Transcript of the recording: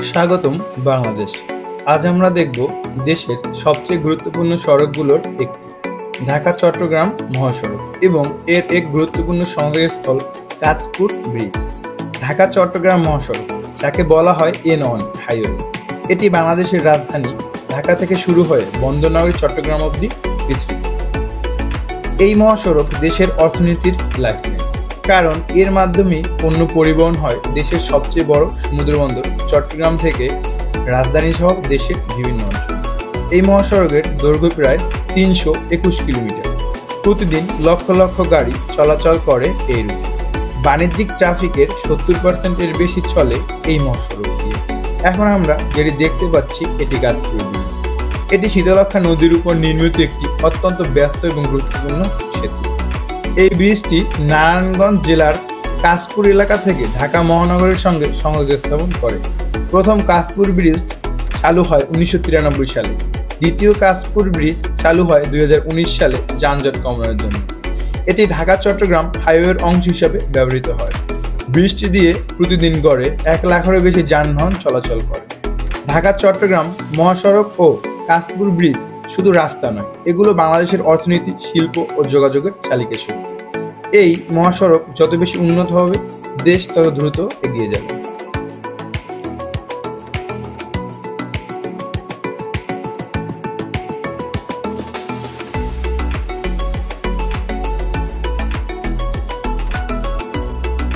স্বাগতম বাংলাদেশ। আজ আমরা দেখব দেশের সবচেয়ে গুরুত্বপূর্ণ সড়কগুলোর একটি ঢাকা চট্টগ্রাম মহাসড়ক এবং এর এক গুরুত্বপূর্ণ সংযোগস্থল কাঁচপুর ব্রিজ। ঢাকা চট্টগ্রাম মহাসড়ক, যাকে বলা হয় N1 হাইওয়ে, এটি বাংলাদেশের রাজধানী ঢাকা থেকে শুরু হয়ে বন্দরনগরী চট্টগ্রাম অবধি বিস্তৃত। এই মহাসড়ক দেশের অর্থনীতির লাইফলাইন, কারণ এর মাধ্যমে পণ্য পরিবহন হয় দেশের সবচেয়ে বড় সমুদ্রবন্দর চট্টগ্রাম থেকে রাজধানী সহ দেশের বিভিন্ন অঞ্চল। এই মহাসড়কের দৈর্ঘ্য প্রায় ৩২১ কিলোমিটার। প্রতিদিন লক্ষ লক্ষ গাড়ি চলাচল করে এই রুটে। বাণিজ্যিক ট্রাফিকের ৭০% বেশি চলে এই মহাসড়ক দিয়ে। এখন আমরা যেটি দেখতে পাচ্ছি এটি কাঁচপুর ব্রিজ। এটি শীতলক্ষ্যা নদীর উপর নির্মিত একটি অত্যন্ত ব্যস্ত এবং গুরুত্বপূর্ণ সেতু। এই ব্রিজটি নারায়ণগঞ্জ জেলার কাঁচপুর এলাকা থেকে ঢাকা মহানগরের সঙ্গে সংযোগ স্থাপন করে। প্রথম কাঁচপুর ব্রিজ চালু হয় ১৯৯৩ সালে। দ্বিতীয় কাঁচপুর ব্রিজ চালু হয় ২০১৯ সালে যানজট কমানোর জন্য। এটি ঢাকা চট্টগ্রাম হাইওয়ের অংশ হিসাবে ব্যবহৃত হয়। ব্রিজটি দিয়ে প্রতিদিন গড়ে ১ লাখেরও বেশি যানবাহন চলাচল করে। ঢাকা চট্টগ্রাম মহাসড়ক ও কাঁচপুর ব্রিজ শুধু রাস্তা নয়, এগুলো বাংলাদেশের অর্থনীতি, শিল্প ও যোগাযোগের চালিকা শক্তি। এই মহাসড়ক যত বেশি উন্নত হবে, দেশ তত দ্রুত এগিয়ে যাবে।